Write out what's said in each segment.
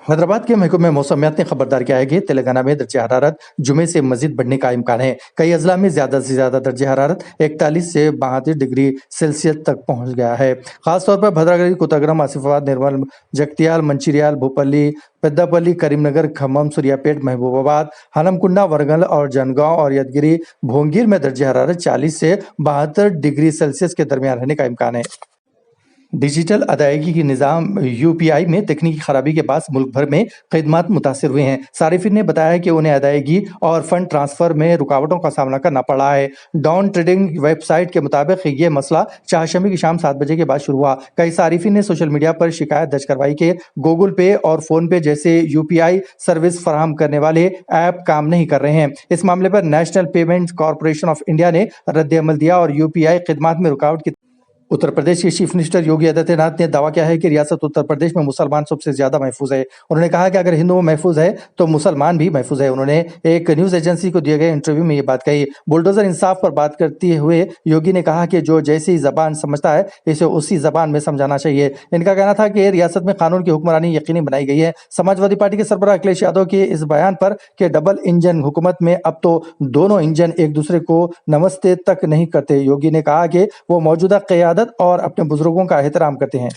حیدرآباد کے محکمہ موسمیات نے خبردار کیا ہے کہ تلنگانہ میں درجہ حرارت جمعے سے مزید بڑھنے کا امکان ہے۔ کئی اضلاع میں زیادہ سے زیادہ درجہ حرارت 41 سے 32 ڈگری سیلسیس تک پہنچ گیا ہے۔ خاص طور پر بھدرگری، کوتاگرم، آصف آباد، نرمل، جگتیال، منچریال، بھوپلی، پیداپلی، کریم نگر، کھمم، سوریا پیٹ، محبوب آباد، ہنمکنڈا، ورگل اور جنگاؤں اور یدگیری بھونگیر میں درجہ حرارت 40 سے 72 ڈگری سیلسیس کے درمیان رہنے کا امکان ہے۔ ڈیجیٹل ادائیگی کی نظام یو پی آئی میں تکنیکی خرابی کے باعث ملک بھر میں خدمات متاثر ہوئے ہیں۔ صارفین نے بتایا کہ انہیں ادائیگی اور فنڈ ٹرانسفر میں رکاوٹوں کا سامنا کرنا پڑ رہا ہے۔ ڈاؤن ٹریڈنگ ویب سائٹ کے مطابق یہ مسئلہ چہارشنبے کی شام 7 بجے کے بعد شروع ہوا۔ کئی صارفین نے سوشل میڈیا پر شکایت درج کروائی کہ گوگل پے اور فون پے جیسے یو پی آئی سروس فراہم کرنے والے ایپ کام نہیں کر رہے ہیں۔ اس معاملے پر national payment corporation of India نے رد عمل دیا اور یو پی آئی خدمات میں رکاوٹ کی اتر پردیش کے چیف منسٹر یوگی آدتیہ ناتھ نے دعویٰ کیا ہے کہ ریاست اتر پردیش میں مسلمان سب سے زیادہ محفوظ ہے۔ انہوں نے کہا کہ اگر ہندو محفوظ ہے تو مسلمان بھی محفوظ ہے۔ انہوں نے ایک نیوز ایجنسی کو دیے گئے انٹرویو میں یہ بات کہی۔ بلڈوزر انصاف پر بات کرتے ہوئے یوگی نے کہا کہ جو جیسی زبان سمجھتا ہے اسے اسی زبان میں سمجھانا چاہیے۔ ان کا کہنا تھا کہ ریاست میں قانون کی حکمرانی یقینی بنائی گئی ہے۔ سماجوادی پارٹی کے سربراہ اکھلیش یادو کے اس بیان پر کہ ڈبل انجن حکومت میں اب تو دونوں انجن ایک دوسرے کو نمستے تک نہیں کرتے، یوگی نے کہا کہ وہ موجودہ قیادت اور اپنے بزرگوں کا احترام کرتے ہیں۔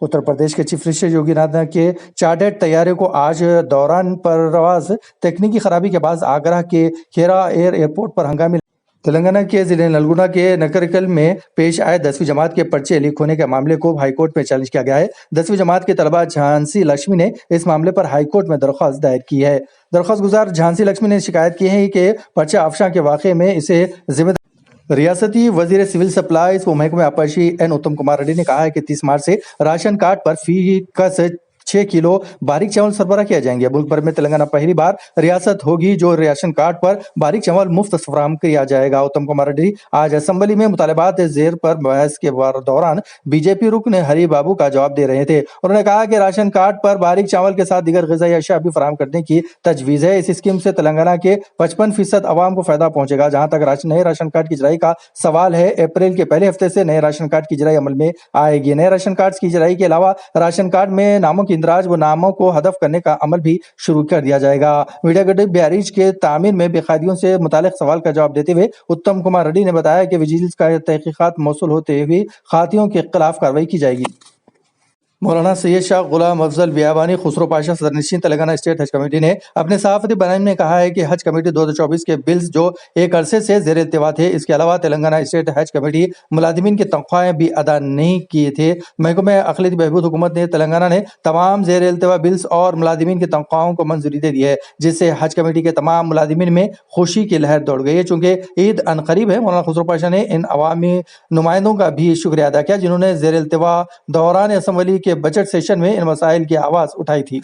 اتر پردیش کے چیف منسٹر یوگی آدتیہ ناتھ کے چارٹرڈ طیارے کو آج دوران پرواز تکنیکی خرابی کے بعد آگرہ کے کھیرا ایئرپورٹ پر ہنگامی تلنگانہ کے ضلع نلگونڈا کے نکرکل میں پیش آئے 10ویں جماعت کے پرچے لیک ہونے کے معاملے کو ہائی کورٹ میں چیلنج کیا گیا ہے۔ 10ویں جماعت کے طلبہ جھانسی لکشمی نے اس معاملے پر ہائی کورٹ میں درخواست دائر کی ہے۔ درخواست گزار جھانسی لکشمی نے شکایت کی ہے کہ پرچہ افشاں کے واقعے میں اسے ذمہ دار ریاستی وزیر سول سپلائز و محکمہ آبپاشی این اتم کمار ریڈی نے کہا ہے کہ 30 مارچ سے راشن کارڈ پر فی کس 6 کلو باریک چاول سربراہ کیا جائیں گے۔ ملک بھر میں تلنگانہ پہلی بار ریاست ہوگی جو راشن کارڈ پر باریک چاول مفت فراہم کیا جائے گا۔ اتم کمار ریڈی آج اسمبلی میں مطالبات زیر پر بحث کے دوران بی جے پی رکن ہری بابو کا جواب دے رہے تھے۔ انہوں نے کہا کہ راشن کارڈ پر باریک چاول کے ساتھ دیگر غذائی اشیاء بھی فراہم کرنے کی تجویز ہے۔ اس اسکیم سے تلنگانہ کے 55% عوام کو فائدہ پہنچے گا۔ جہاں تک نئے راشن کارڈ کی اجرائی کا سوال ہے، اپریل کے پہلے ہفتے سے نئے راشن کارڈ کی اجرائی عمل میں آئے گی۔ نئے راشن کارڈ کی اجرائی کے علاوہ راشن کارڈ میں ناموں کی اندراج و ناموں کو حذف کرنے کا عمل بھی شروع کر دیا جائے گا۔ میڈیا گڈی بیاریج کے تعمیر میں بے قاعدگیوں سے متعلق سوال کا جواب دیتے ہوئے اتم کمار ریڈی نے بتایا کہ وجیلنس کا تحقیقات موصول ہوتے ہوئے خاطیوں کے خلاف کارروائی کی جائے گی۔ مولانا سید شاہ غلام افضل بیابانی خسرو پاشا صدر نشین تلنگانہ اسٹیٹ حج کمیٹی نے اپنے صحافتی بیان میں کہا ہے کہ حج کمیٹی 2024 کے بلز جو ایک عرصے سے زیر التوا تھے، اس کے علاوہ تلنگانہ اسٹیٹ حج کمیٹی ملازمین کی تنخواہیں بھی ادا نہیں کیے تھے۔ محکمہ اقلیتی بہبود حکومت نے تلنگانہ نے تمام زیر التوا بلز اور ملازمین کی تنخواہوں کو منظوری دے دی ہے، جس سے حج کمیٹی کے تمام ملازمین میں خوشی کی لہر دوڑ گئی ہے۔ چونکہ عید عنقریب ہے، مولانا خسرو پاشا نے ان عوامی نمائندوں کا بھی شکریہ ادا کیا جنہوں نے زیر التوا دوران اسمبلی کے بجٹ سیشن میں ان مسائل کی آواز اٹھائی تھی۔